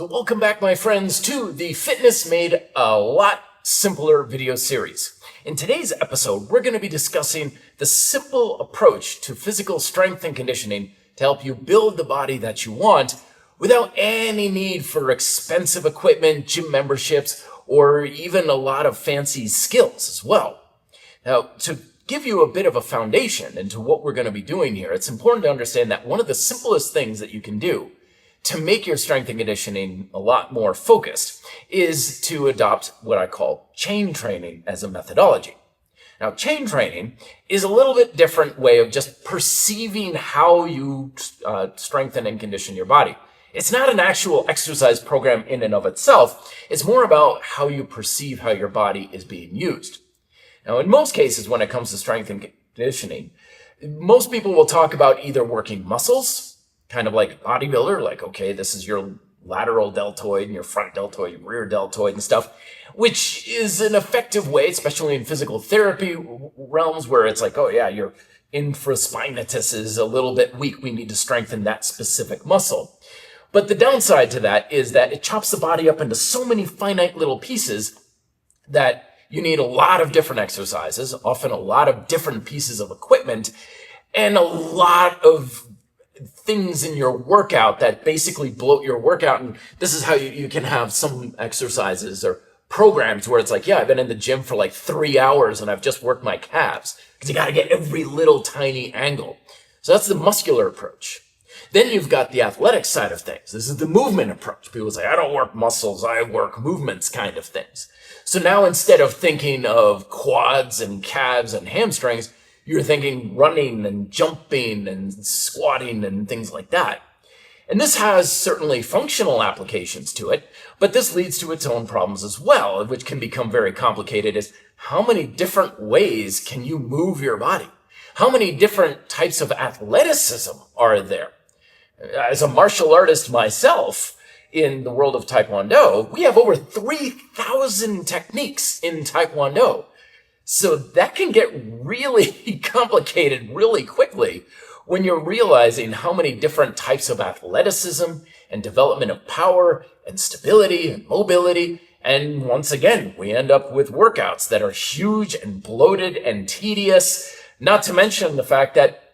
So welcome back, my friends, to the Fitness Made a Lot Simpler video series. In today's episode, we're going to be discussing the simple approach to physical strength and conditioning to help you build the body that you want without any need for expensive equipment, gym memberships, or even a lot of fancy skills as well. Now, to give you a bit of a foundation into what we're going to be doing here, it's important to understand that one of the simplest things that you can do to make your strength and conditioning a lot more focused is to adopt what I call chain training as a methodology. Now, chain training is a little bit different way of just perceiving how you strengthen and condition your body. It's not an actual exercise program in and of itself. It's more about how you perceive how your body is being used. Now, in most cases, when it comes to strength and conditioning, most people will talk about either working muscles, kind of like a bodybuilder, like, okay, this is your lateral deltoid and your front deltoid, your rear deltoid and stuff, which is an effective way, especially in physical therapy realms where it's like, oh yeah, your infraspinatus is a little bit weak. We need to strengthen that specific muscle. But the downside to that is that it chops the body up into so many finite little pieces that you need a lot of different exercises, often a lot of different pieces of equipment, and a lot of things in your workout that basically bloat your workout. And this is how you can have some exercises or programs where it's like, yeah, I've been in the gym for like 3 hours and I've just worked my calves, because you got to get every little tiny angle. So that's the muscular approach. Then you've got the athletic side of things. This is the movement approach. People say, I don't work muscles, I work movements kind of things. So now instead of thinking of quads and calves and hamstrings, you're thinking running and jumping and squatting and things like that. And this has certainly functional applications to it, but this leads to its own problems as well, which can become very complicated. Is how many different ways can you move your body? How many different types of athleticism are there? As a martial artist myself, in the world of Taekwondo, we have over 3,000 techniques in Taekwondo. So that can get really complicated really quickly when you're realizing how many different types of athleticism and development of power and stability and mobility. And once again, we end up with workouts that are huge and bloated and tedious, not to mention the fact that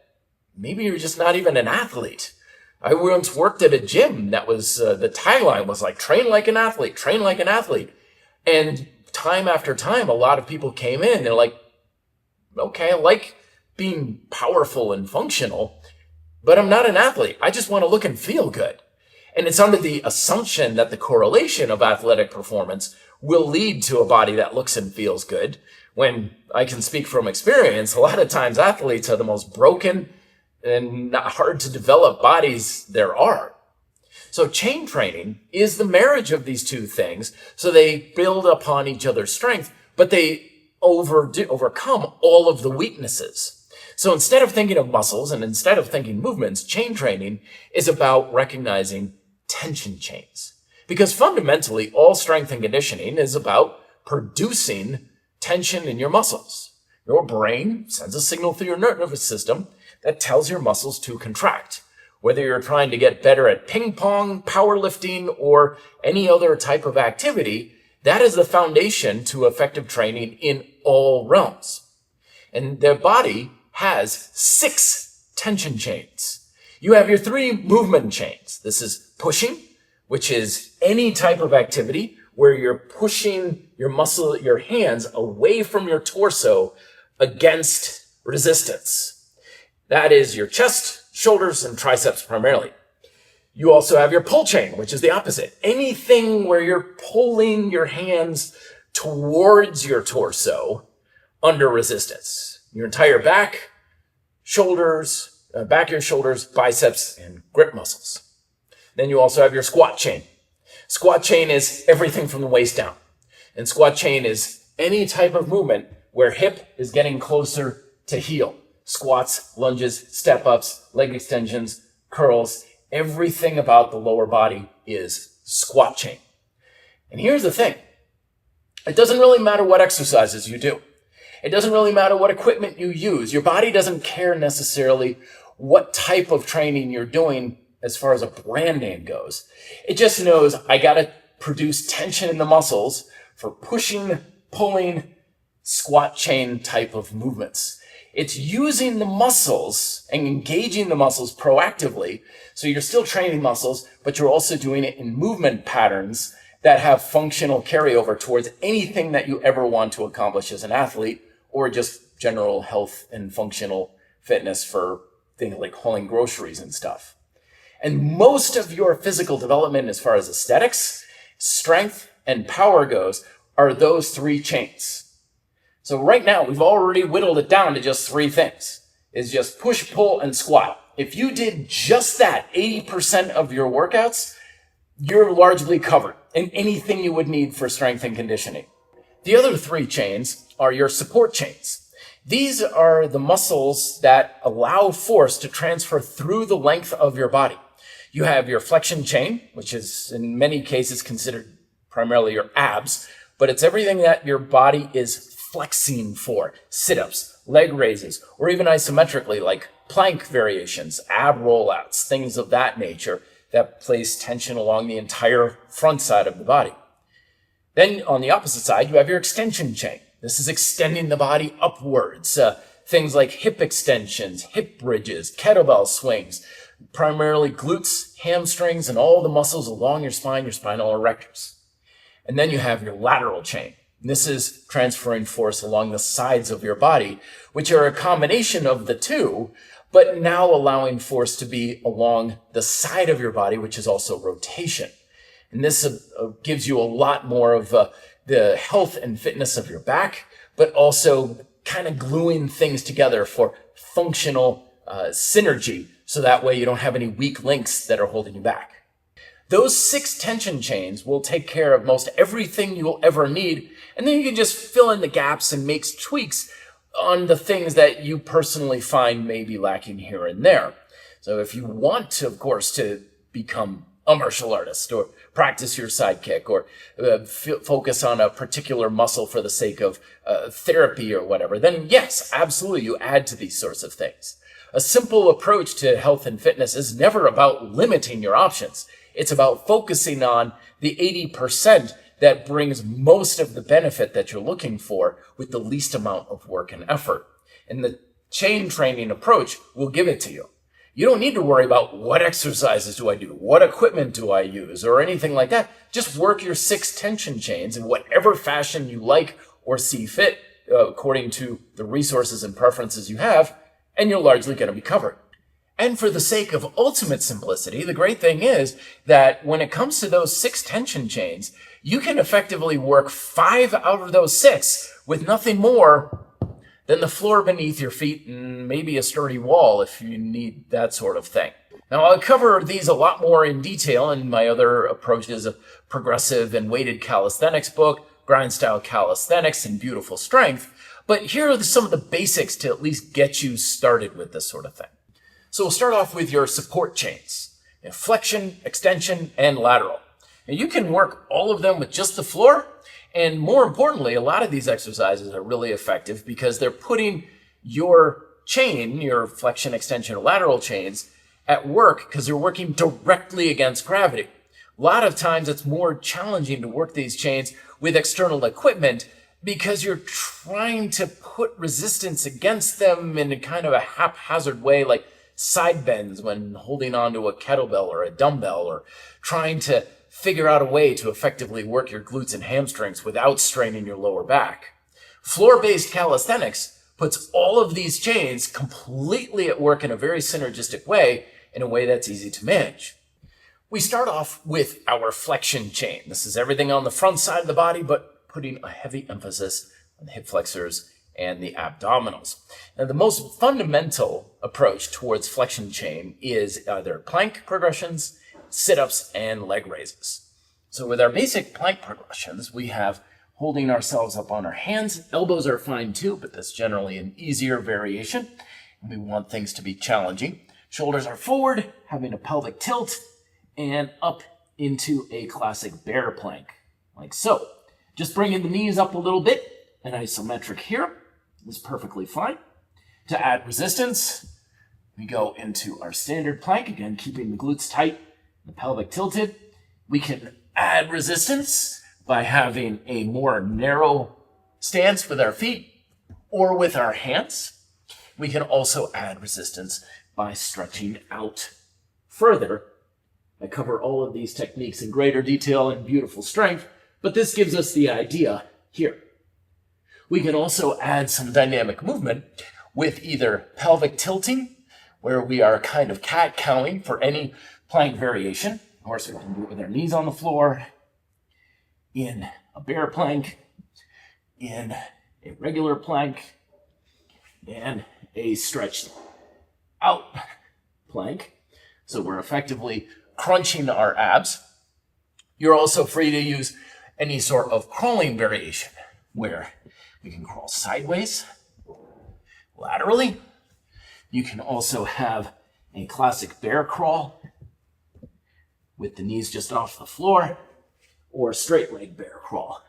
maybe you're just not even an athlete. I once worked at a gym that was, the tagline was like, train like an athlete, train like an athlete. And time after time, a lot of people came in, they're like, okay, I like being powerful and functional, but I'm not an athlete. I just want to look and feel good. And it's under the assumption that the correlation of athletic performance will lead to a body that looks and feels good, when I can speak from experience, a lot of times athletes are the most broken and hard to develop bodies there are. So chain training is the marriage of these two things. So they build upon each other's strength, but they overcome all of the weaknesses. So instead of thinking of muscles and instead of thinking movements, chain training is about recognizing tension chains. Because fundamentally, all strength and conditioning is about producing tension in your muscles. Your brain sends a signal through your nervous system that tells your muscles to contract. Whether you're trying to get better at ping pong, powerlifting, or any other type of activity, that is the foundation to effective training in all realms. And the body has 6 tension chains. You have your 3 movement chains. This is pushing, which is any type of activity where you're pushing your muscle, your hands away from your torso against resistance. That is your chest, shoulders, and triceps primarily. You also have your pull chain, which is the opposite. Anything where you're pulling your hands towards your torso under resistance. Your entire back, shoulders, back of your shoulders, biceps, and grip muscles. Then you also have your squat chain. Squat chain is everything from the waist down. And squat chain is any type of movement where hip is getting closer to heel. Squats, lunges, step-ups, leg extensions, curls, everything about the lower body is squat chain. And here's the thing. It doesn't really matter what exercises you do. It doesn't really matter what equipment you use. Your body doesn't care necessarily what type of training you're doing as far as a brand name goes. It just knows I got to produce tension in the muscles for pushing, pulling, squat chain type of movements. It's using the muscles and engaging the muscles proactively. So you're still training muscles, but you're also doing it in movement patterns that have functional carryover towards anything that you ever want to accomplish as an athlete, or just general health and functional fitness for things like hauling groceries and stuff. And most of your physical development as far as aesthetics, strength, and power goes are those three chains. So right now, we've already whittled it down to just three things. It's just push, pull, and squat. If you did just that 80% of your workouts, you're largely covered in anything you would need for strength and conditioning. The other three chains are your support chains. These are the muscles that allow force to transfer through the length of your body. You have your flexion chain, which is in many cases considered primarily your abs, but it's everything that your body is flexing for. Sit-ups, leg raises, or even isometrically like plank variations, ab rollouts, things of that nature that place tension along the entire front side of the body. Then on the opposite side, you have your extension chain. This is extending the body upwards. Things like hip extensions, hip bridges, kettlebell swings, primarily glutes, hamstrings, and all the muscles along your spinal erectors. And then you have your lateral chain. This is transferring force along the sides of your body, which are a combination of the two, but now allowing force to be along the side of your body, which is also rotation. And this gives you a lot more of the health and fitness of your back, but also kind of gluing things together for functional synergy, so that way you don't have any weak links that are holding you back. Those 6 tension chains will take care of most everything you'll ever need, and then you can just fill in the gaps and make tweaks on the things that you personally find may be lacking here and there. So if you want to, of course, to become a martial artist, or practice your sidekick, or focus on a particular muscle for the sake of therapy or whatever, then yes, absolutely, you add to these sorts of things. A simple approach to health and fitness is never about limiting your options. It's about focusing on the 80% that brings most of the benefit that you're looking for with the least amount of work and effort. And the chain training approach will give it to you. You don't need to worry about what exercises do I do, what equipment do I use, or anything like that. Just work your 6 tension chains in whatever fashion you like or see fit, according to the resources and preferences you have, and you're largely going to be covered. And for the sake of ultimate simplicity, the great thing is that when it comes to those 6 tension chains, you can effectively work 5 out of those 6 with nothing more than the floor beneath your feet and maybe a sturdy wall if you need that sort of thing. Now, I'll cover these a lot more in detail in my other approaches of progressive and weighted calisthenics book, Grind Style Calisthenics, and Beautiful Strength. But here are some of the basics to at least get you started with this sort of thing. So we'll start off with your support chains, flexion, extension, and lateral. Now, you can work all of them with just the floor, and more importantly, a lot of these exercises are really effective because they're putting your chain, your flexion, extension, lateral chains, at work because they're working directly against gravity. A lot of times it's more challenging to work these chains with external equipment because you're trying to put resistance against them in a kind of a haphazard way, like side bends when holding onto a kettlebell or a dumbbell, or trying to figure out a way to effectively work your glutes and hamstrings without straining your lower back. Floor-based calisthenics puts all of these chains completely at work in a very synergistic way, in a way that's easy to manage. We start off with our flexion chain. This is everything on the front side of the body, but putting a heavy emphasis on the hip flexors and the abdominals. Now, the most fundamental approach towards flexion chain is either plank progressions, sit-ups, and leg raises. So with our basic plank progressions, we have holding ourselves up on our hands. Elbows are fine too, but that's generally an easier variation. And we want things to be challenging. Shoulders are forward, having a pelvic tilt, and up into a classic bear plank, like so. Just bringing the knees up a little bit, an isometric here is perfectly fine. To add resistance, we go into our standard plank, again, keeping the glutes tight, the pelvic tilted. We can add resistance by having a more narrow stance with our feet or with our hands. We can also add resistance by stretching out further. I cover all of these techniques in greater detail and beautiful strength, but this gives us the idea here. We can also add some dynamic movement with either pelvic tilting, where we are kind of cat-cowing for any plank variation. Of course, we can do it with our knees on the floor, in a bear plank, in a regular plank, and a stretched out plank. So we're effectively crunching our abs. You're also free to use any sort of crawling variation, where we can crawl sideways, laterally. You can also have a classic bear crawl with the knees just off the floor, or straight leg bear crawl.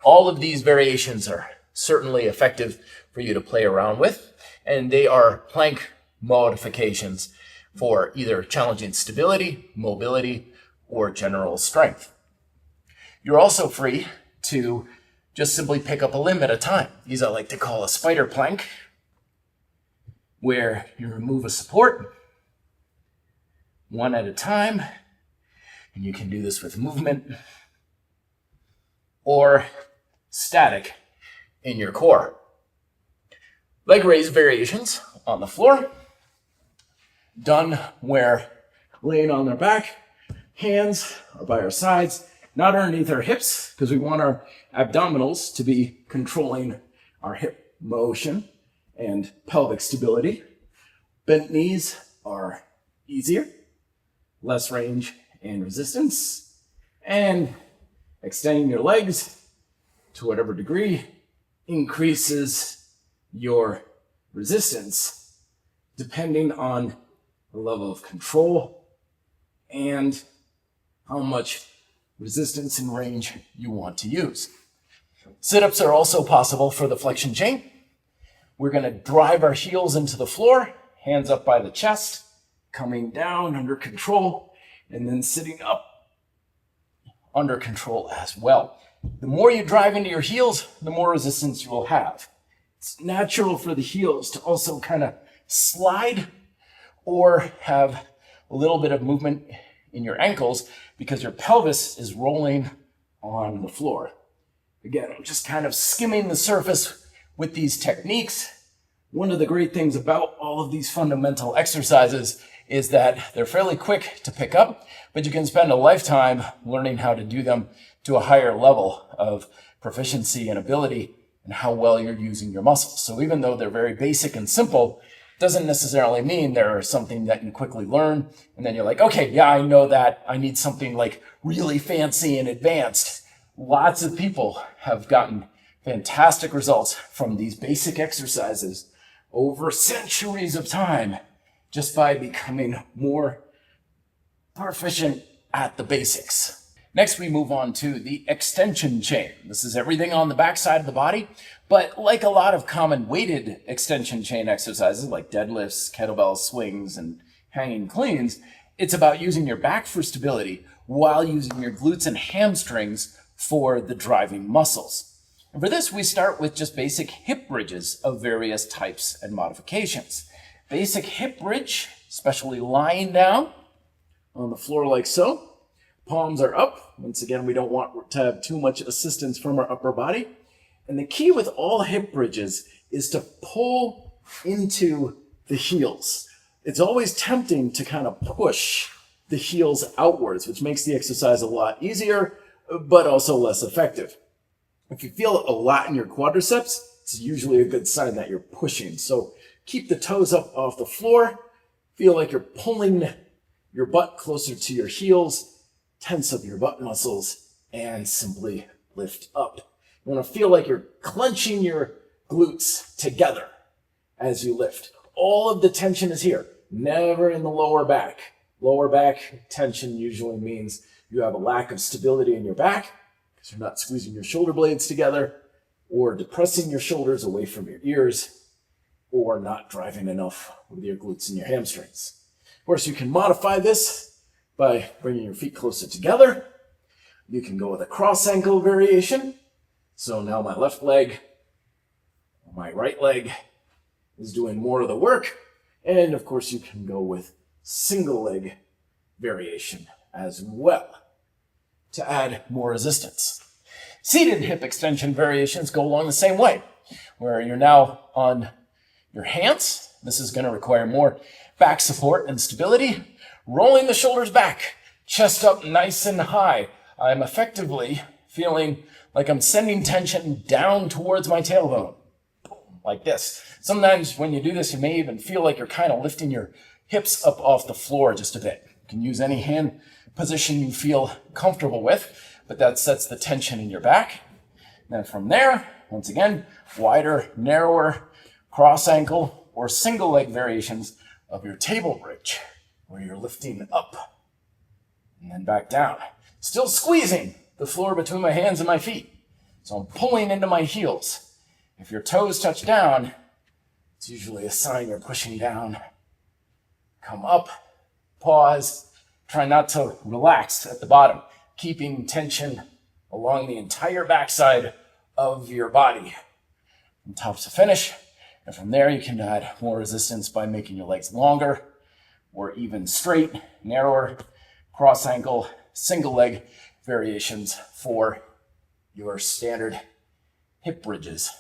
All of these variations are certainly effective for you to play around with, and they are plank modifications for either challenging stability, mobility, or general strength. You're also free to just simply pick up a limb at a time. These I like to call a spider plank, where you remove a support one at a time, and you can do this with movement or static in your core. Leg raise variations on the floor, done where laying on their back, hands are by our sides, not underneath our hips, because we want our abdominals to be controlling our hip motion and pelvic stability. Bent knees are easier, less range and resistance, and extending your legs to whatever degree increases your resistance depending on the level of control and how much resistance and range you want to use. Sit-ups are also possible for the flexion chain. We're going to drive our heels into the floor, hands up by the chest, coming down under control, and then sitting up under control as well. The more you drive into your heels, the more resistance you will have. It's natural for the heels to also kind of slide or have a little bit of movement in your ankles because your pelvis is rolling on the floor. Again, I'm just kind of skimming the surface with these techniques. One of the great things about all of these fundamental exercises is that they're fairly quick to pick up, but you can spend a lifetime learning how to do them to a higher level of proficiency and ability and how well you're using your muscles. So even though they're very basic and simple, doesn't necessarily mean they're something that you quickly learn and then you're like, okay, yeah, I know that. I need something like really fancy and advanced. Lots of people have gotten fantastic results from these basic exercises over centuries of time just by becoming more proficient at the basics. Next, we move on to the extension chain. This is everything on the back side of the body, but like a lot of common weighted extension chain exercises like deadlifts, kettlebell swings, and hanging cleans, it's about using your back for stability while using your glutes and hamstrings for the driving muscles. And for this, we start with just basic hip bridges of various types and modifications. Basic hip bridge, especially lying down on the floor like so. Palms are up. Once again, we don't want to have too much assistance from our upper body. And the key with all hip bridges is to pull into the heels. It's always tempting to kind of push the heels outwards, which makes the exercise a lot easier, but also less effective. If you feel a lot in your quadriceps, it's usually a good sign that you're pushing. So keep the toes up off the floor. Feel like you're pulling your butt closer to your heels. Tense up your butt muscles and simply lift up. You want to feel like you're clenching your glutes together as you lift. All of the tension is here, never in the lower back. Lower back tension usually means you have a lack of stability in your back because you're not squeezing your shoulder blades together or depressing your shoulders away from your ears. or not driving enough with your glutes and your hamstrings. Of course, you can modify this by bringing your feet closer together. You can go with a cross ankle variation. So now my left leg, my right leg is doing more of the work. And of course, you can go with single leg variation as well to add more resistance. Seated hip extension variations go along the same way, where you're now on your hands. This is going to require more back support and stability. Rolling the shoulders back, chest up nice and high. I'm effectively feeling like I'm sending tension down towards my tailbone, like this. Sometimes when you do this, you may even feel like you're kind of lifting your hips up off the floor just a bit. You can use any hand position you feel comfortable with, but that sets the tension in your back. Then from there, once again, wider, narrower, cross ankle, or single leg variations of your table bridge, where you're lifting up and then back down. Still squeezing the floor between my hands and my feet. So I'm pulling into my heels. If your toes touch down, it's usually a sign you're pushing down. Come up, pause, try not to relax at the bottom, keeping tension along the entire backside of your body from top to finish. And from there, you can add more resistance by making your legs longer or even straight, narrower, cross ankle, single leg variations for your standard hip bridges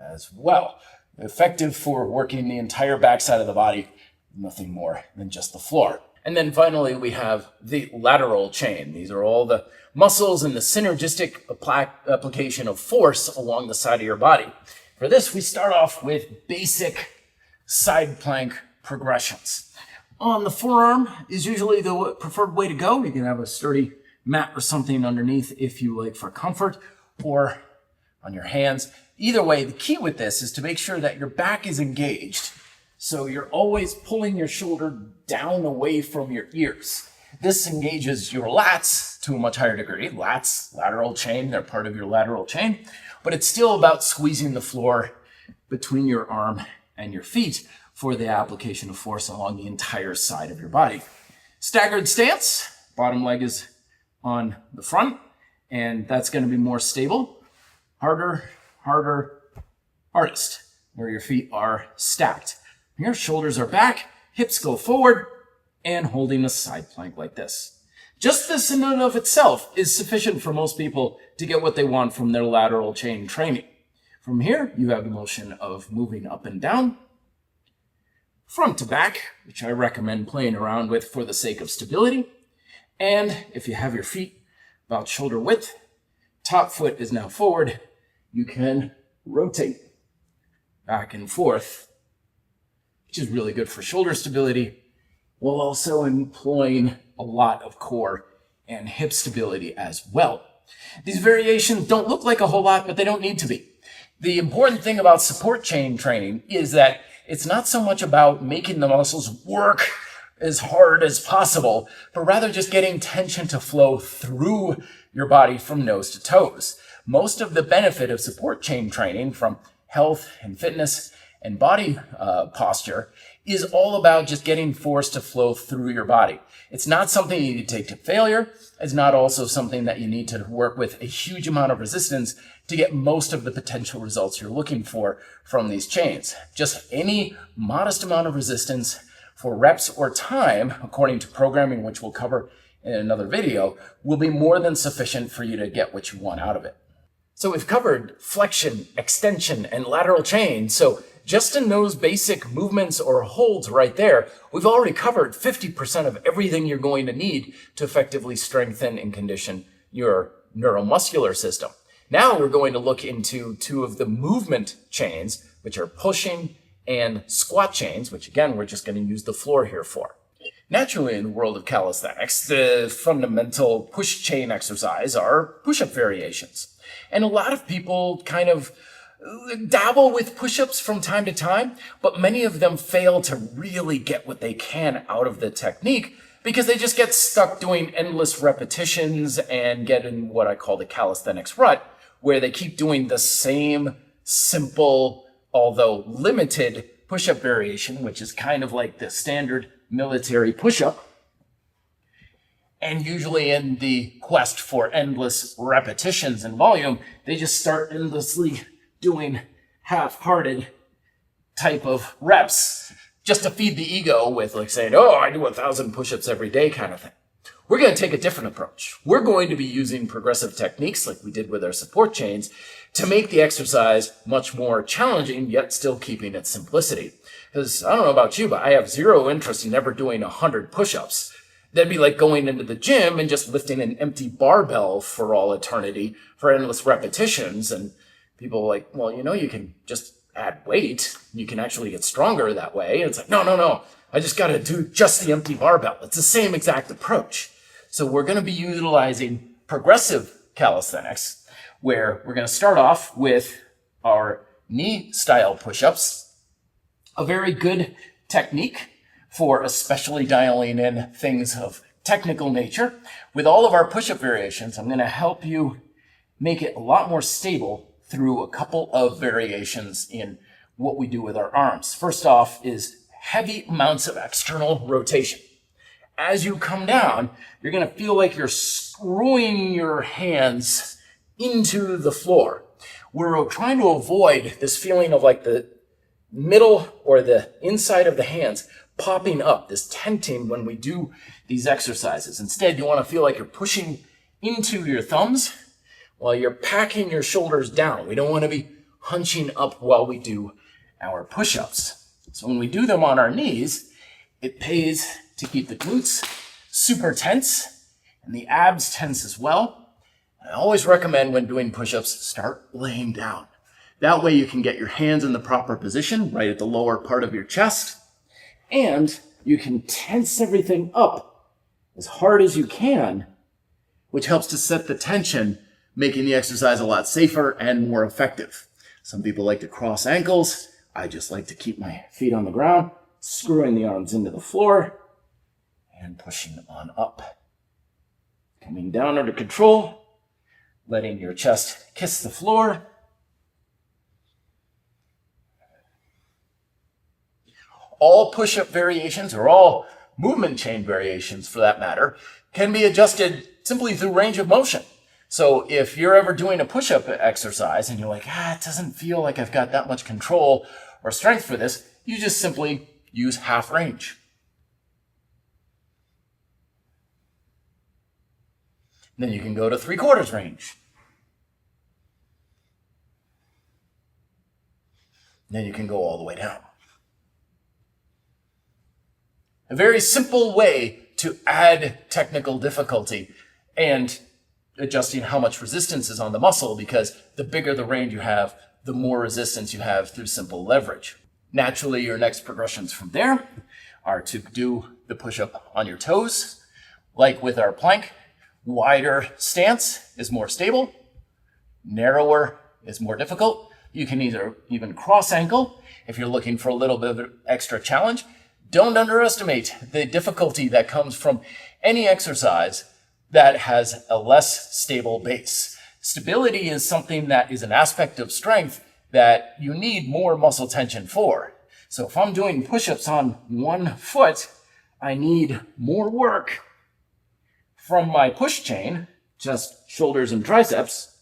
as well. Effective for working the entire backside of the body, nothing more than just the floor. And then finally, we have the lateral chain. These are all the muscles and the synergistic application of force along the side of your body. For this, we start off with basic side plank progressions. On the forearm is usually the preferred way to go. You can have a sturdy mat or something underneath if you like for comfort, or on your hands. Either way, the key with this is to make sure that your back is engaged. So you're always pulling your shoulder down away from your ears. This engages your lats to a much higher degree. Lats, lateral chain, they're part of your lateral chain. But it's still about squeezing the floor between your arm and your feet for the application of force along the entire side of your body. Staggered stance, bottom leg is on the front, and that's going to be more stable. Harder, harder, hardest, where your feet are stacked. Your shoulders are back, hips go forward, and holding a side plank like this. Just this in and of itself is sufficient for most people to get what they want from their lateral chain training. From here, you have the motion of moving up and down, front to back, which I recommend playing around with for the sake of stability. And if you have your feet about shoulder width, top foot is now forward, you can rotate back and forth, which is really good for shoulder stability, while also employing a lot of core and hip stability as well. These variations don't look like a whole lot, but they don't need to be. The important thing about support chain training is that it's not so much about making the muscles work as hard as possible, but rather just getting tension to flow through your body from nose to toes. Most of the benefit of support chain training from health and fitness and body posture is all about just getting force to flow through your body. It's not something you need to take to failure. It's not also something that you need to work with a huge amount of resistance to get most of the potential results you're looking for from these chains. Just any modest amount of resistance for reps or time, according to programming, which we'll cover in another video, will be more than sufficient for you to get what you want out of it. So we've covered flexion, extension, and lateral chain. So just in those basic movements or holds right there, we've already covered 50% of everything you're going to need to effectively strengthen and condition your neuromuscular system. Now we're going to look into two of the movement chains, which are pushing and squat chains, which again, we're just going to use the floor here for. Naturally, in the world of calisthenics, the fundamental push chain exercise are push-up variations. And a lot of people kind of dabble with push-ups from time to time, but many of them fail to really get what they can out of the technique because they just get stuck doing endless repetitions and get in what I call the calisthenics rut, where they keep doing the same simple although limited push-up variation, which is kind of like the standard military push-up. And usually in the quest for endless repetitions and volume, they just start endlessly doing half-hearted type of reps just to feed the ego with like saying, oh, I do 1,000 push-ups every day kind of thing. We're going to take a different approach. We're going to be using progressive techniques like we did with our support chains to make the exercise much more challenging, yet still keeping its simplicity. Because I don't know about you, but I have zero interest in ever doing 100 push-ups. That'd be like going into the gym and just lifting an empty barbell for all eternity for endless repetitions. And people are like, well, you can just add weight. You can actually get stronger that way. And it's like, no. I just got to do just the empty barbell. It's the same exact approach. So we're going to be utilizing progressive calisthenics, where we're going to start off with our knee-style push-ups, a very good technique for especially dialing in things of technical nature. With all of our push-up variations, I'm going to help you make it a lot more stable through a couple of variations in what we do with our arms. First off is heavy amounts of external rotation. As you come down, you're going to feel like you're screwing your hands into the floor. We're trying to avoid this feeling of like the middle or the inside of the hands popping up, this tenting when we do these exercises. Instead, you want to feel like you're pushing into your thumbs while you're packing your shoulders down. We don't want to be hunching up while we do our push-ups. So when we do them on our knees, it pays to keep the glutes super tense and the abs tense as well. I always recommend when doing push-ups, start laying down. That way you can get your hands in the proper position right at the lower part of your chest, and you can tense everything up as hard as you can, which helps to set the tension, making the exercise a lot safer and more effective. Some people like to cross ankles. I just like to keep my feet on the ground, screwing the arms into the floor, and pushing on up. Coming down under control, letting your chest kiss the floor. All push-up variations, or all movement chain variations for that matter, can be adjusted simply through range of motion. So if you're ever doing a push-up exercise and you're like, it doesn't feel like I've got that much control or strength for this, you just simply use half range. Then you can go to 3/4 range. Then you can go all the way down. A very simple way to add technical difficulty and adjusting how much resistance is on the muscle, because the bigger the range you have, the more resistance you have through simple leverage. Naturally, your next progressions from there are to do the push-up on your toes. Like with our plank, wider stance is more stable, narrower is more difficult. You can either even cross ankle if you're looking for a little bit of extra challenge. Don't underestimate the difficulty that comes from any exercise that has a less stable base. Stability is something that is an aspect of strength that you need more muscle tension for. So if I'm doing push-ups on one foot, I need more work from my push chain, just shoulders and triceps,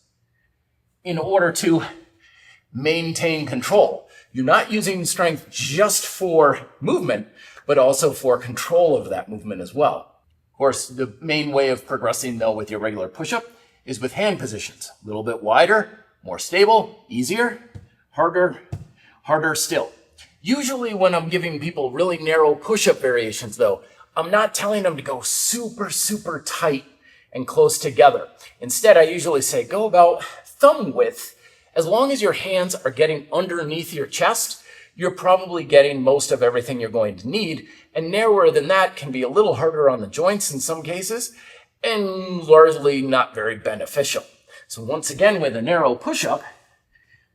in order to maintain control. You're not using strength just for movement, but also for control of that movement as well. Of course, the main way of progressing, though, with your regular push-up is with hand positions. A little bit wider, more stable, easier, harder still. Usually when I'm giving people really narrow push-up variations, though, I'm not telling them to go super, super tight and close together. Instead, I usually say go about thumb width. As long as your hands are getting underneath your chest, you're probably getting most of everything you're going to need. And narrower than that can be a little harder on the joints in some cases, and largely not very beneficial. So once again, with a narrow push-up,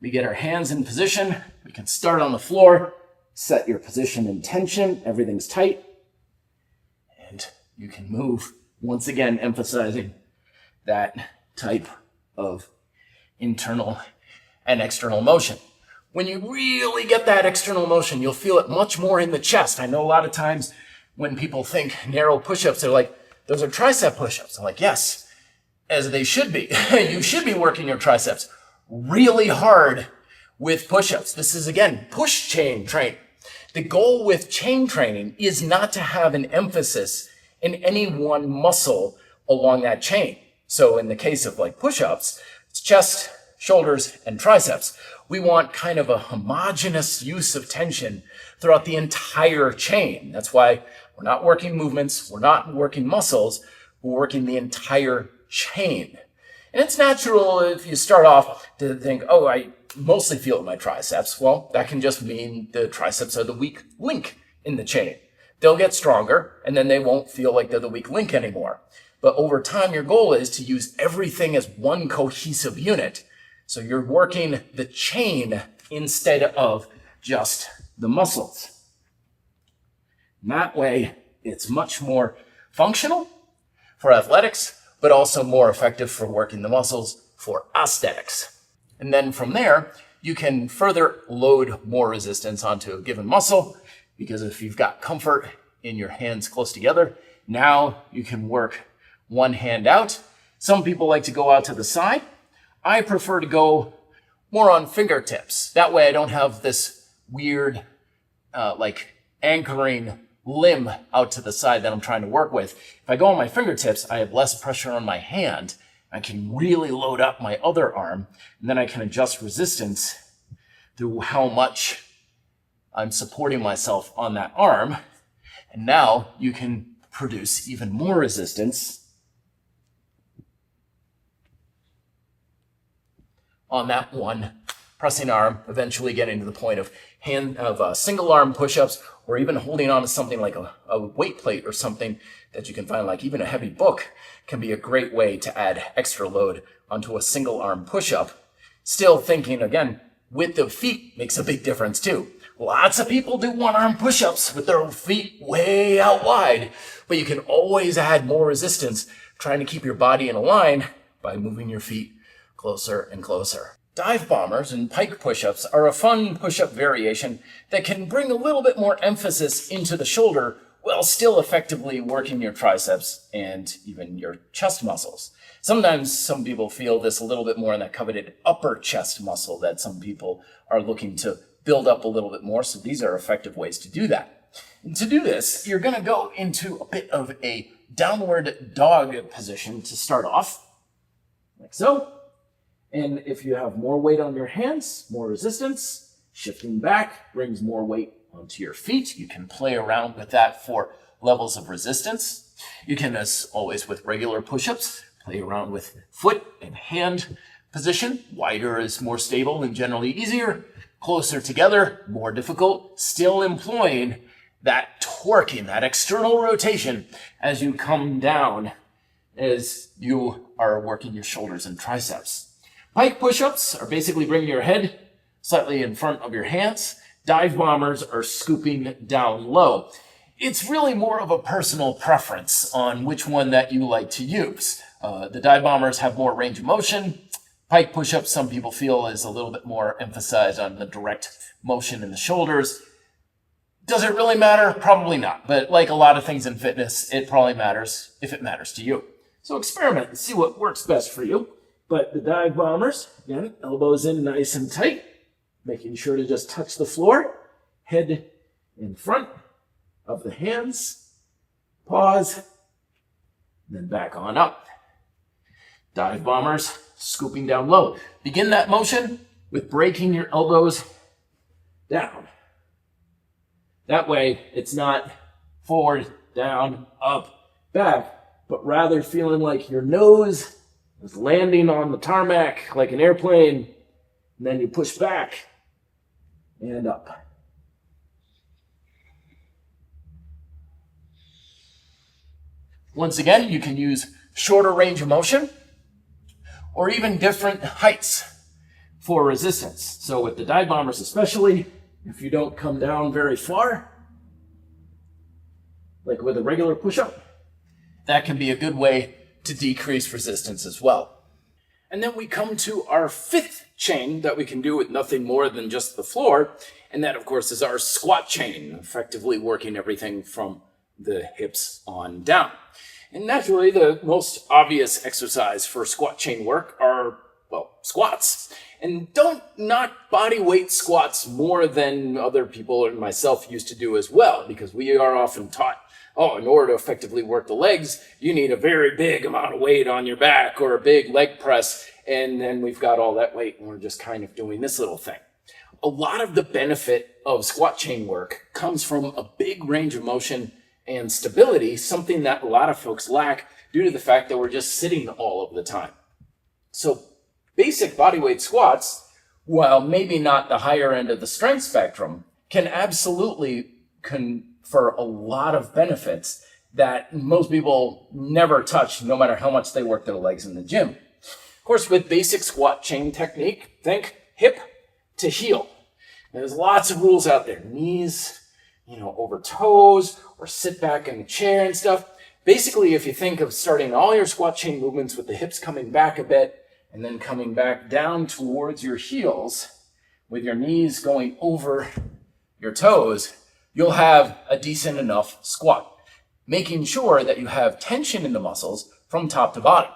we get our hands in position. We can start on the floor, set your position in tension, everything's tight, and you can move, once again emphasizing that type of internal and external motion. When you really get that external motion, you'll feel it much more in the chest. I know a lot of times when people think narrow push-ups, they're like, those are tricep push-ups. I'm like, yes, as they should be. You should be working your triceps really hard with push-ups. This is, again, push chain training. The goal with chain training is not to have an emphasis in any one muscle along that chain. So in the case of like push-ups, it's chest, shoulders, and triceps. We want kind of a homogeneous use of tension throughout the entire chain. That's why we're not working movements, we're not working muscles, we're working the entire chain. And it's natural if you start off to think, oh, I mostly feel it in my triceps. Well, that can just mean the triceps are the weak link in the chain. They'll get stronger, and then they won't feel like they're the weak link anymore. But over time, your goal is to use everything as one cohesive unit. So you're working the chain instead of just the muscles. And that way, it's much more functional for athletics, but also more effective for working the muscles for aesthetics. And then from there, you can further load more resistance onto a given muscle, because if you've got comfort in your hands close together, now you can work one hand out. Some people like to go out to the side. I prefer to go more on fingertips. That way I don't have this weird, anchoring limb out to the side that I'm trying to work with. If I go on my fingertips, I have less pressure on my hand. I can really load up my other arm, and then I can adjust resistance through how much I'm supporting myself on that arm. And now you can produce even more resistance on that one pressing arm, eventually getting to the point of single arm push-ups, or even holding on to something like a weight plate or something that you can find, like even a heavy book can be a great way to add extra load onto a single arm push-up. Still thinking, again, width of feet makes a big difference too. Lots of people do one arm push-ups with their feet way out wide, but you can always add more resistance trying to keep your body in a line by moving your feet closer and closer. Dive bombers and pike push-ups are a fun push-up variation that can bring a little bit more emphasis into the shoulder while still effectively working your triceps and even your chest muscles. Sometimes some people feel this a little bit more in that coveted upper chest muscle that some people are looking to build up a little bit more, so these are effective ways to do that. And to do this, you're going to go into a bit of a downward dog position to start off, like so. And if you have more weight on your hands, more resistance, shifting back brings more weight onto your feet. You can play around with that for levels of resistance. You can, as always with regular push-ups, play around with foot and hand position. Wider is more stable and generally easier. Closer together, more difficult. Still employing that torquing, that external rotation as you come down, as you are working your shoulders and triceps. Pike push-ups are basically bringing your head slightly in front of your hands. Dive bombers are scooping down low. It's really more of a personal preference on which one that you like to use. The dive bombers have more range of motion. Pike push-ups, some people feel, is a little bit more emphasized on the direct motion in the shoulders. Does it really matter? Probably not. But like a lot of things in fitness, it probably matters if it matters to you. So experiment and see what works best for you. But the dive bombers, again, elbows in nice and tight, making sure to just touch the floor, head in front of the hands, pause, then back on up. Dive bombers, scooping down low. Begin that motion with breaking your elbows down. That way, it's not forward, down, up, back, but rather feeling like your nose is landing on the tarmac like an airplane, and then you push back and up. Once again, you can use shorter range of motion or even different heights for resistance. So with the dive bombers especially, if you don't come down very far, like with a regular push-up, that can be a good way to decrease resistance as well. And then we come to our fifth chain that we can do with nothing more than just the floor. And that, of course, is our squat chain, effectively working everything from the hips on down. And naturally, the most obvious exercise for squat chain work are, well, squats. And don't knock body weight squats more than other people and myself used to do as well, because we are often taught, oh, in order to effectively work the legs, you need a very big amount of weight on your back or a big leg press, and then we've got all that weight and we're just kind of doing this little thing. A lot of the benefit of squat chain work comes from a big range of motion and stability, something that a lot of folks lack due to the fact that we're just sitting all of the time. So basic bodyweight squats, while maybe not the higher end of the strength spectrum, can absolutely confer a lot of benefits that most people never touch, no matter how much they work their legs in the gym. Of course, with basic squat chain technique, think hip to heel. There's lots of rules out there. Knees, over toes, or sit back in the chair and stuff. Basically, if you think of starting all your squat chain movements with the hips coming back a bit and then coming back down towards your heels with your knees going over your toes, you'll have a decent enough squat, making sure that you have tension in the muscles from top to bottom.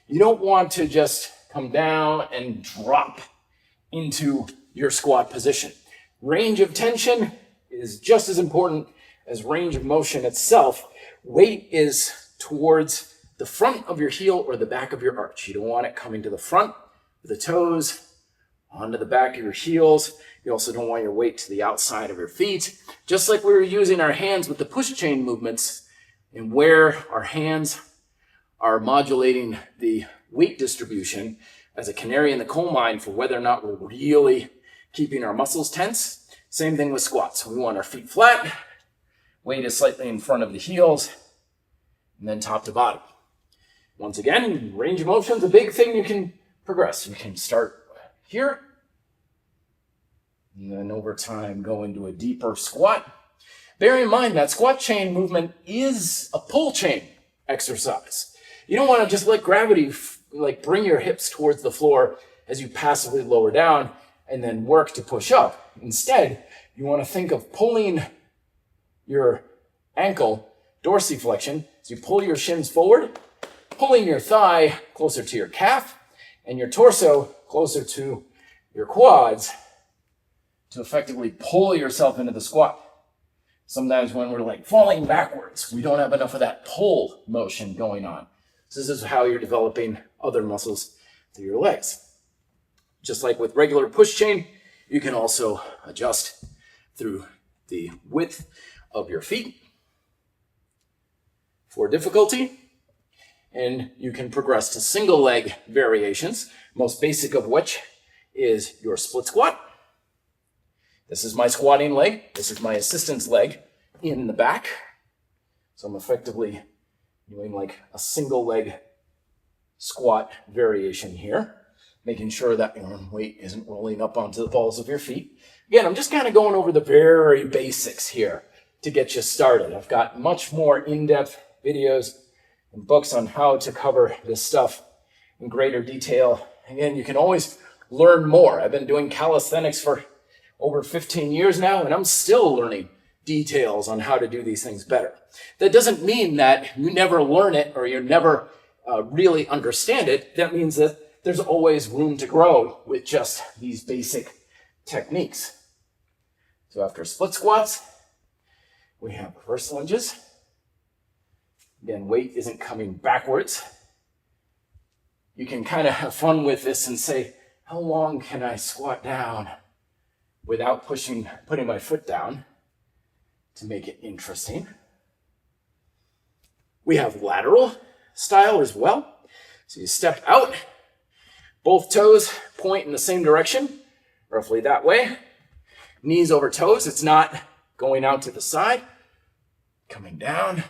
You don't want to just come down and drop into your squat position. Range of tension is just as important as range of motion itself. Weight is towards the front of your heel or the back of your arch. You don't want it coming to the front of the toes, onto the back of your heels. You also don't want your weight to the outside of your feet. Just like we were using our hands with the push chain movements, and where our hands are modulating the weight distribution as a canary in the coal mine for whether or not we're really keeping our muscles tense. Same thing with squats. We want our feet flat, weight is slightly in front of the heels, and then top to bottom. Once again, range of motion is a big thing you can progress. You can start here, and then over time go into a deeper squat. Bear in mind that squat chain movement is a pull chain exercise. You don't want to just let gravity bring your hips towards the floor as you passively lower down and then work to push up. Instead, you want to think of pulling your ankle dorsiflexion as you pull your shins forward, pulling your thigh closer to your calf and your torso closer to your quads to effectively pull yourself into the squat. Sometimes when we're falling backwards, we don't have enough of that pull motion going on. So this is how you're developing other muscles through your legs. Just like with regular push chain, you can also adjust through the width of your feet for difficulty. And you can progress to single leg variations, most basic of which is your split squat. This is my squatting leg. This is my assistant's leg in the back. So I'm effectively doing a single leg squat variation here, making sure that your weight isn't rolling up onto the balls of your feet. Again, I'm just kind of going over the very basics here to get you started. I've got much more in-depth videos and books on how to cover this stuff in greater detail. Again, you can always learn more. I've been doing calisthenics for over 15 years now, and I'm still learning details on how to do these things better. That doesn't mean that you never learn it or you never really understand it. That means that there's always room to grow with just these basic techniques. So after split squats, we have reverse lunges. Again, weight isn't coming backwards. You can kind of have fun with this and say, how long can I squat down without putting my foot down to make it interesting? We have lateral style as well. So you step out, both toes point in the same direction, roughly that way. Knees over toes, it's not going out to the side. Coming down,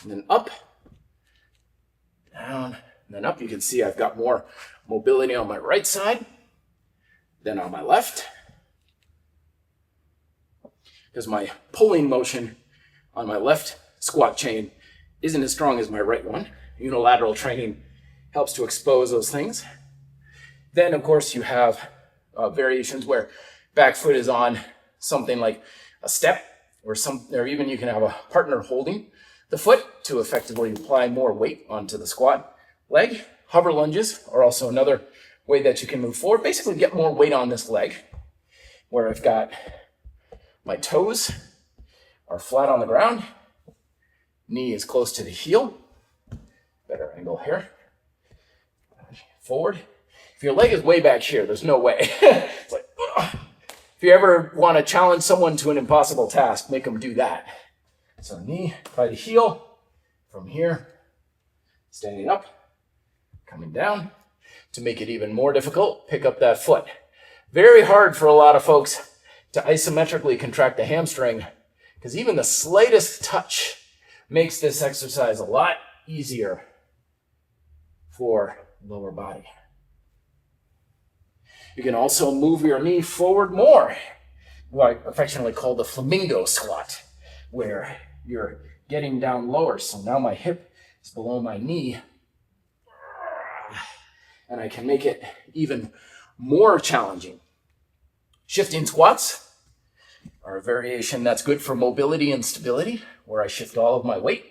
and then up, down, and then up. You can see I've got more mobility on my right side than on my left, because my pulling motion on my left squat chain isn't as strong as my right one. Unilateral training helps to expose those things. Then, of course, you have variations where back foot is on something like a step, or even you can have a partner holding the foot to effectively apply more weight onto the squat leg. Hover lunges are also another way that you can move forward. Basically, get more weight on this leg, where I've got my toes are flat on the ground, knee is close to the heel. Better angle here. Forward. If your leg is way back here, there's no way. It's like, ugh. If you ever want to challenge someone to an impossible task, make them do that. So knee by the heel, from here, standing up, coming down. To make it even more difficult, pick up that foot. Very hard for a lot of folks to isometrically contract the hamstring, because even the slightest touch makes this exercise a lot easier for lower body. You can also move your knee forward more, what I affectionately call the flamingo squat, where you're getting down lower. So now my hip is below my knee, and I can make it even more challenging. Shifting squats are a variation that's good for mobility and stability, where I shift all of my weight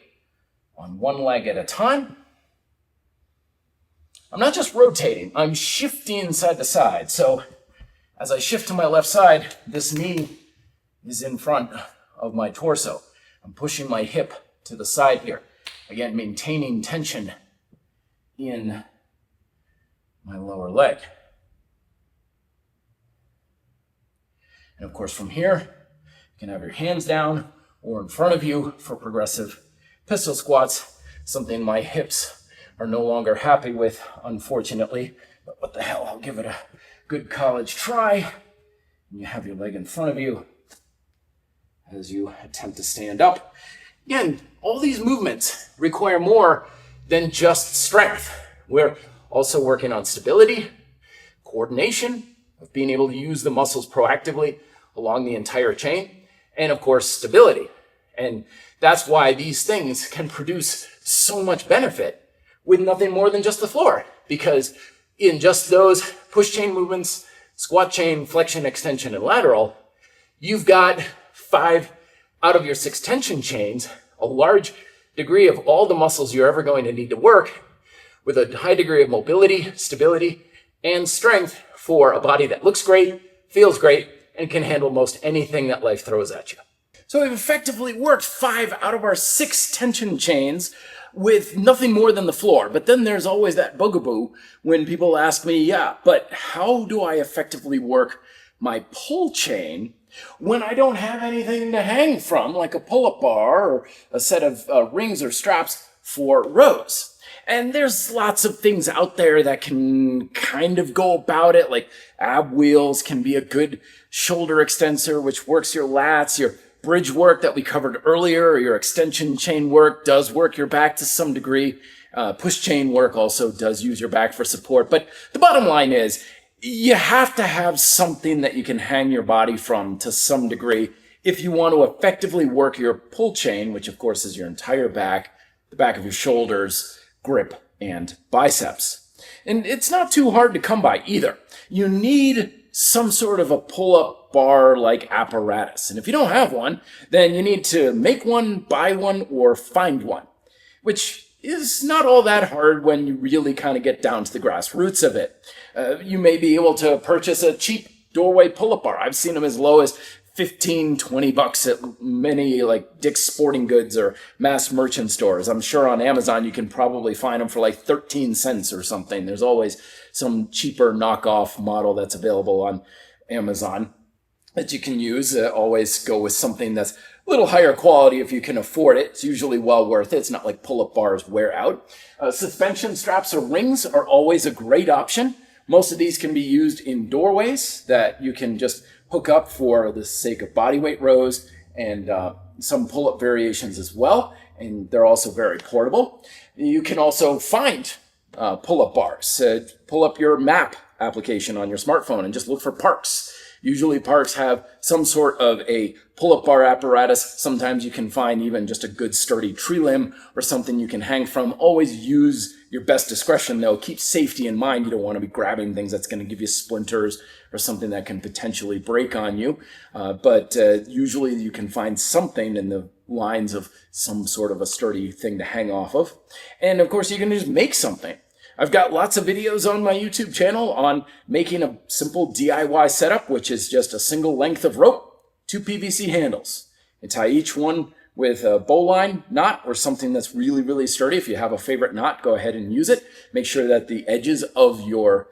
on one leg at a time. I'm not just rotating, I'm shifting side to side. So as I shift to my left side, this knee is in front of my torso. I'm pushing my hip to the side here. Again, maintaining tension in my lower leg. And of course, from here, you can have your hands down or in front of you for progressive pistol squats, something my hips are no longer happy with, unfortunately. But what the hell, I'll give it a good college try. And you have your leg in front of you as you attempt to stand up. Again, all these movements require more than just strength. We're also working on stability, coordination, of being able to use the muscles proactively along the entire chain, and of course, stability. And that's why these things can produce so much benefit with nothing more than just the floor. Because in just those push chain movements, squat chain, flexion, extension, and lateral, you've got 5 out of your 6 tension chains, a large degree of all the muscles you're ever going to need to work, with a high degree of mobility, stability, and strength for a body that looks great, feels great, and can handle most anything that life throws at you. So we've effectively worked 5 out of our 6 tension chains with nothing more than the floor. But then there's always that bugaboo when people ask me, yeah, but how do I effectively work my pull chain when I don't have anything to hang from, like a pull-up bar or a set of rings or straps for rows? And there's lots of things out there that can kind of go about it, like ab wheels can be a good shoulder extensor, which works your lats. Your bridge work that we covered earlier, or your extension chain work does work your back to some degree. Push chain work also does use your back for support. But the bottom line is, you have to have something that you can hang your body from to some degree if you want to effectively work your pull chain, which of course is your entire back, the back of your shoulders, grip, and biceps. And it's not too hard to come by either. You need some sort of a pull-up bar-like apparatus. And if you don't have one, then you need to make one, buy one, or find one, which is not all that hard when you really kind of get down to the grassroots of it. You may be able to purchase a cheap doorway pull-up bar. I've seen them as low as $15-20 at many like Dick's Sporting Goods or mass merchant stores. I'm sure on Amazon you can probably find them for like 13 cents or something. There's always some cheaper knockoff model that's available on Amazon that you can use. Always go with something that's a little higher quality if you can afford it. It's usually well worth it. It's not like pull-up bars wear out. Suspension straps or rings are always a great option. Most of these can be used in doorways that you can just hook up for the sake of bodyweight rows, and some pull-up variations as well. And they're also very portable. You can also find pull-up bars. Pull up your map application on your smartphone and just look for parks. Usually parks have some sort of a pull-up bar apparatus. Sometimes you can find even just a good sturdy tree limb or something you can hang from. Always use your best discretion though. Keep safety in mind. You don't want to be grabbing things that's going to give you splinters or something that can potentially break on you. But usually you can find something in the lines of some sort of a sturdy thing to hang off of. And of course you can just make something. I've got lots of videos on my YouTube channel on making a simple DIY setup, which is just a single length of rope, 2 PVC handles. And tie each one with a bowline knot or something that's really, really sturdy. If you have a favorite knot, go ahead and use it. Make sure that the edges of your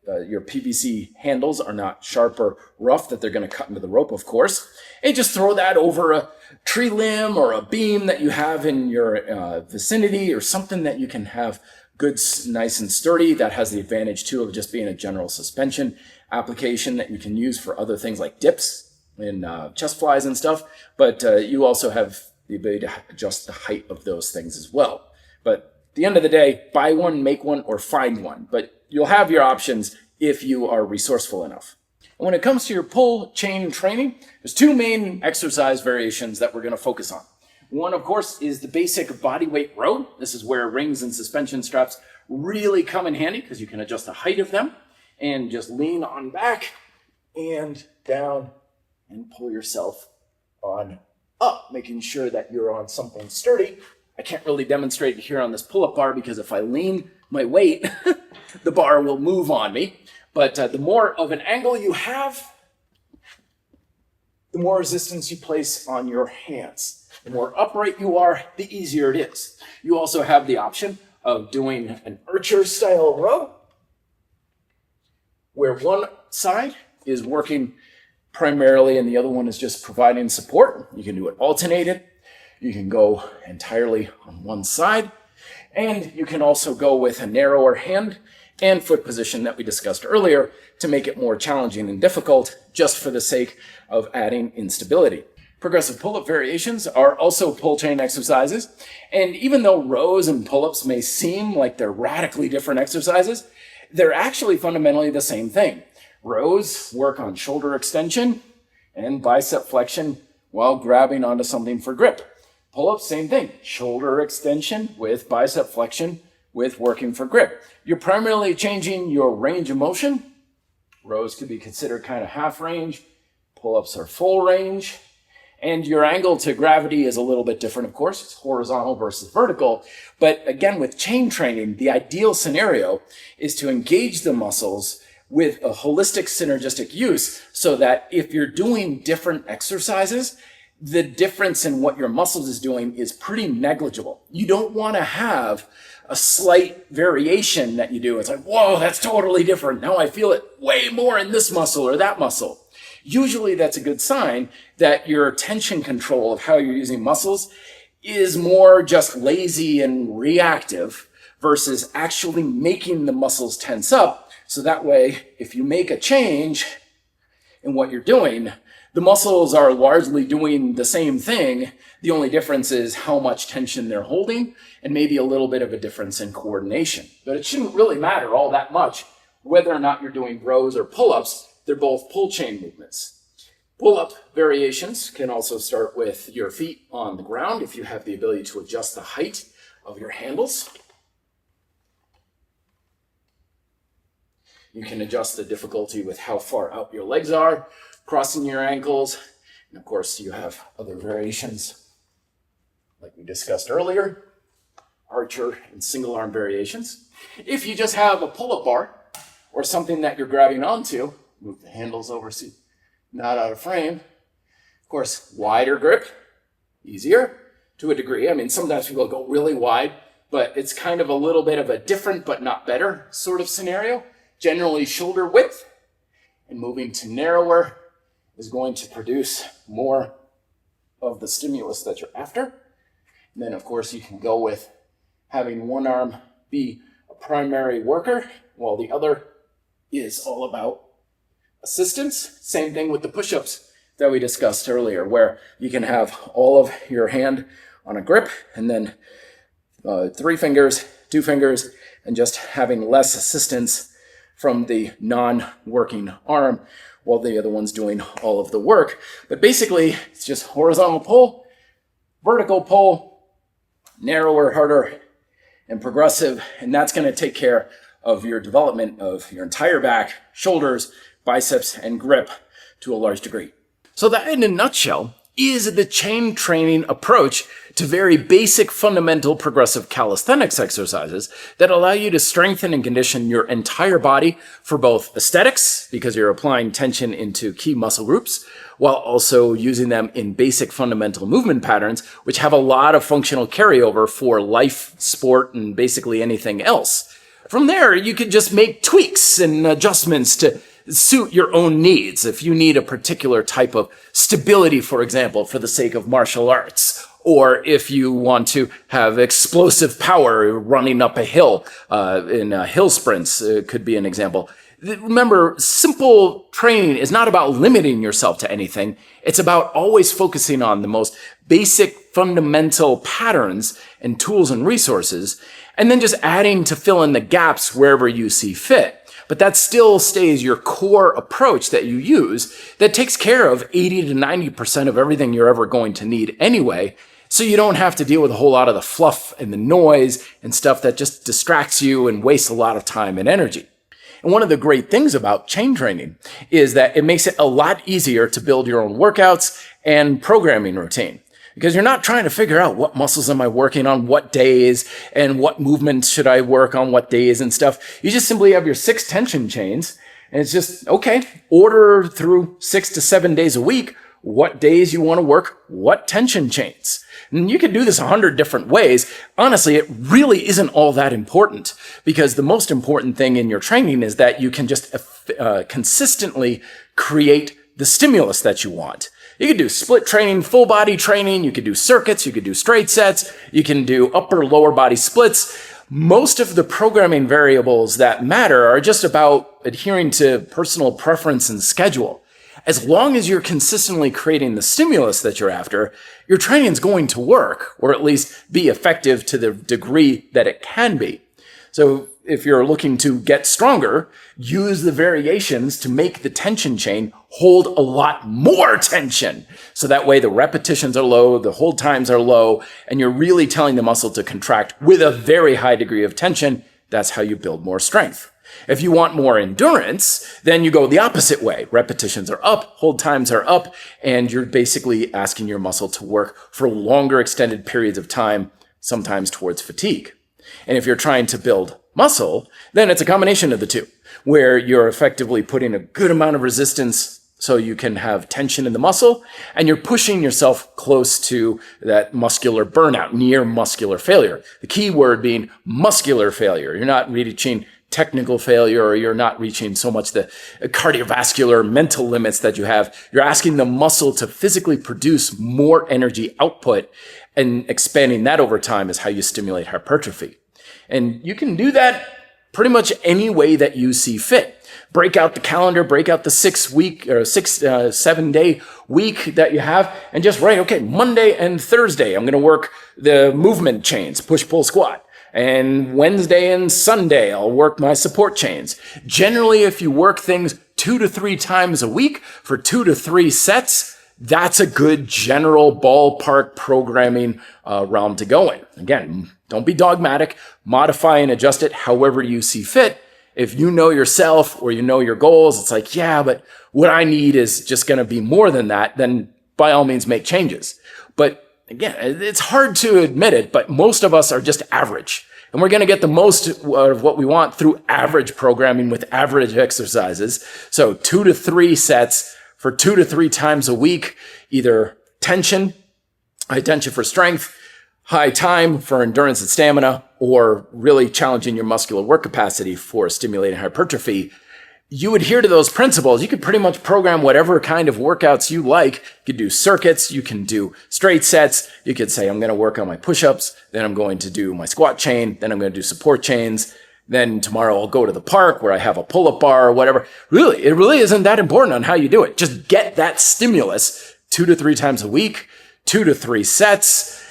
PVC handles are not sharp or rough, that they're going to cut into the rope, of course. And just throw that over a tree limb or a beam that you have in your vicinity, or something that you can have good, nice and sturdy. That has the advantage too of just being a general suspension application that you can use for other things like dips and chest flies and stuff. But you also have the ability to adjust the height of those things as well. But at the end of the day, buy one, make one, or find one. But you'll have your options if you are resourceful enough. And when it comes to your pull chain training, there's 2 main exercise variations that we're going to focus on. One, of course, is the basic bodyweight row. This is where rings and suspension straps really come in handy because you can adjust the height of them and just lean on back and down and pull yourself on up, making sure that you're on something sturdy. I can't really demonstrate it here on this pull-up bar because if I lean my weight, the bar will move on me. But the more of an angle you have, the more resistance you place on your hands. The more upright you are, the easier it is. You also have the option of doing an archer style row, where one side is working primarily and the other one is just providing support. You can do it alternated. You can go entirely on one side, and you can also go with a narrower hand and foot position that we discussed earlier to make it more challenging and difficult, just for the sake of adding instability. Progressive pull-up variations are also pull chain exercises, and even though rows and pull-ups may seem like they're radically different exercises, they're actually fundamentally the same thing. Rows work on shoulder extension and bicep flexion while grabbing onto something for grip. Pull-ups, same thing. Shoulder extension with bicep flexion with working for grip. You're primarily changing your range of motion. Rows could be considered kind of half range. Pull-ups are full range. And your angle to gravity is a little bit different, of course. It's horizontal versus vertical. But again, with chain training, the ideal scenario is to engage the muscles with a holistic synergistic use, so that if you're doing different exercises, the difference in what your muscles is doing is pretty negligible. You don't want to have a slight variation that you do. It's like, whoa, that's totally different. Now I feel it way more in this muscle or that muscle. Usually that's a good sign that your tension control of how you're using muscles is more just lazy and reactive versus actually making the muscles tense up. So that way, if you make a change in what you're doing, the muscles are largely doing the same thing. The only difference is how much tension they're holding and maybe a little bit of a difference in coordination. But it shouldn't really matter all that much whether or not you're doing rows or pull-ups. They're both pull chain movements. Pull-up variations can also start with your feet on the ground if you have the ability to adjust the height of your handles. You can adjust the difficulty with how far out your legs are, crossing your ankles. And of course, you have other variations like we discussed earlier, archer and single arm variations. If you just have a pull-up bar or something that you're grabbing onto, move the handles over so not out of frame. Of course, wider grip, easier to a degree. I mean, sometimes people go really wide, but it's kind of a little bit of a different but not better sort of scenario. Generally shoulder width, and moving to narrower is going to produce more of the stimulus that you're after. And then of course you can go with having one arm be a primary worker while the other is all about assistance. Same thing with the push-ups that we discussed earlier, where you can have all of your hand on a grip and then 3 fingers, 2 fingers, and just having less assistance from the non-working arm while the other one's doing all of the work. But basically, it's just horizontal pull, vertical pull, narrower, harder, and progressive. And that's going to take care of your development of your entire back, shoulders, biceps, and grip to a large degree. So that, in a nutshell, is the chain training approach to very basic, fundamental, progressive calisthenics exercises that allow you to strengthen and condition your entire body for both aesthetics, because you're applying tension into key muscle groups, while also using them in basic fundamental movement patterns, which have a lot of functional carryover for life, sport, and basically anything else. From there, you could just make tweaks and adjustments to suit your own needs. If you need a particular type of stability, for example, for the sake of martial arts, or if you want to have explosive power running up a hill in hill sprints, could be an example. Remember, simple training is not about limiting yourself to anything. It's about always focusing on the most basic fundamental patterns and tools and resources, and then just adding to fill in the gaps wherever you see fit. But that still stays your core approach that you use that takes care of 80 to 90% of everything you're ever going to need anyway. So you don't have to deal with a whole lot of the fluff and the noise and stuff that just distracts you and wastes a lot of time and energy. And one of the great things about chain training is that it makes it a lot easier to build your own workouts and programming routine. Because you're not trying to figure out what muscles am I working on what days and what movements should I work on what days and stuff. You just simply have your 6 tension chains and it's just, okay, order through 6 to 7 days a week what days you want to work what tension chains. And you can do this 100 different ways. Honestly, it really isn't all that important because the most important thing in your training is that you can just consistently create the stimulus that you want. You could do split training, full body training. You could do circuits. You could do straight sets. You can do upper lower body splits. Most of the programming variables that matter are just about adhering to personal preference and schedule. As long as you're consistently creating the stimulus that you're after, your training is going to work, or at least be effective to the degree that it can be. So if you're looking to get stronger, use the variations to make the tension chain hold a lot more tension. So that way the repetitions are low, the hold times are low, and you're really telling the muscle to contract with a very high degree of tension. That's how you build more strength. If you want more endurance, then you go the opposite way. Repetitions are up, hold times are up, and you're basically asking your muscle to work for longer extended periods of time, sometimes towards fatigue. And if you're trying to build muscle, then it's a combination of the two, where you're effectively putting a good amount of resistance so you can have tension in the muscle, and you're pushing yourself close to that muscular burnout, near muscular failure. The key word being muscular failure. You're not reaching technical failure, or you're not reaching so much the cardiovascular mental limits that you have. You're asking the muscle to physically produce more energy output, and expanding that over time is how you stimulate hypertrophy. And you can do that pretty much any way that you see fit. Break out the calendar, break out the 7 day week that you have, and just write, okay, Monday and Thursday, I'm going to work the movement chains, push, pull, squat. And Wednesday and Sunday, I'll work my support chains. Generally, if you work things 2 to 3 times a week for 2 to 3 sets, that's a good general ballpark programming realm to go in. Again, don't be dogmatic. Modify and adjust it however you see fit. If you know yourself or you know your goals, it's like, yeah, but what I need is just going to be more than that, then by all means make changes. But again, it's hard to admit it, but most of us are just average. And we're going to get the most of what we want through average programming with average exercises. So 2 to 3 sets for 2 to 3 times a week, either tension, high tension for strength, high time for endurance and stamina, or really challenging your muscular work capacity for stimulating hypertrophy. You adhere to those principles. You could pretty much program whatever kind of workouts you like. You could do circuits. You can do straight sets. You could say, I'm going to work on my push-ups. Then I'm going to do my squat chain. Then I'm going to do support chains. Then tomorrow I'll go to the park where I have a pull-up bar or whatever. Really, it really isn't that important on how you do it. Just get that stimulus 2 to 3 times a week, 2 to 3 sets,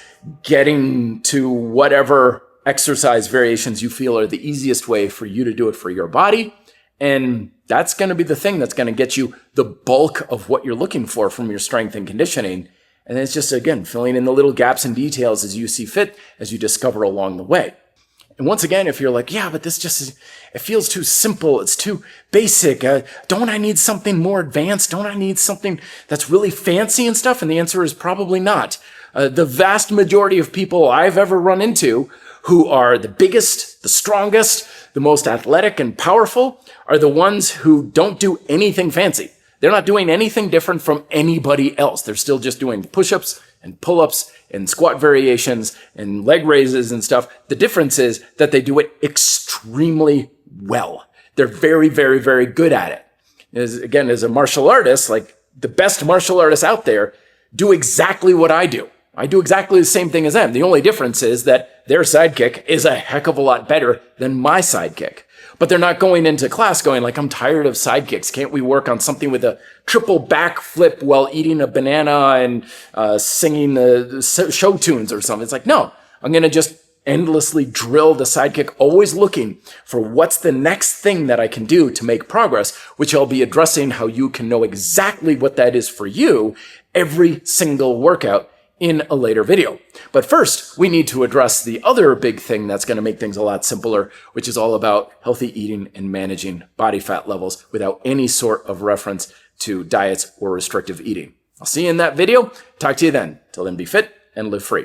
getting to whatever exercise variations you feel are the easiest way for you to do it for your body. And that's going to be the thing that's going to get you the bulk of what you're looking for from your strength and conditioning. And it's just, again, filling in the little gaps and details as you see fit, as you discover along the way. And once again, if you're like, yeah, but this just is, it feels too simple. It's too basic. Don't I need something more advanced? Don't I need something that's really fancy and stuff? And the answer is probably not. The vast majority of people I've ever run into who are the biggest, the strongest, the most athletic and powerful are the ones who don't do anything fancy. They're not doing anything different from anybody else. They're still just doing push-ups and pull-ups and squat variations and leg raises and stuff. The difference is that they do it extremely well. They're very, very, very good at it. As a martial artist, like the best martial artists out there do exactly what I do. I do exactly the same thing as them. The only difference is that their sidekick is a heck of a lot better than my sidekick. But they're not going into class going like, I'm tired of sidekicks. Can't we work on something with a triple backflip while eating a banana and singing show tunes or something? It's like, no, I'm going to just endlessly drill the sidekick, always looking for what's the next thing that I can do to make progress, which I'll be addressing how you can know exactly what that is for you every single workout in a later video. But first, we need to address the other big thing that's going to make things a lot simpler, which is all about healthy eating and managing body fat levels without any sort of reference to diets or restrictive eating. I'll see you in that video. Talk to you then. Till then, be fit and live free.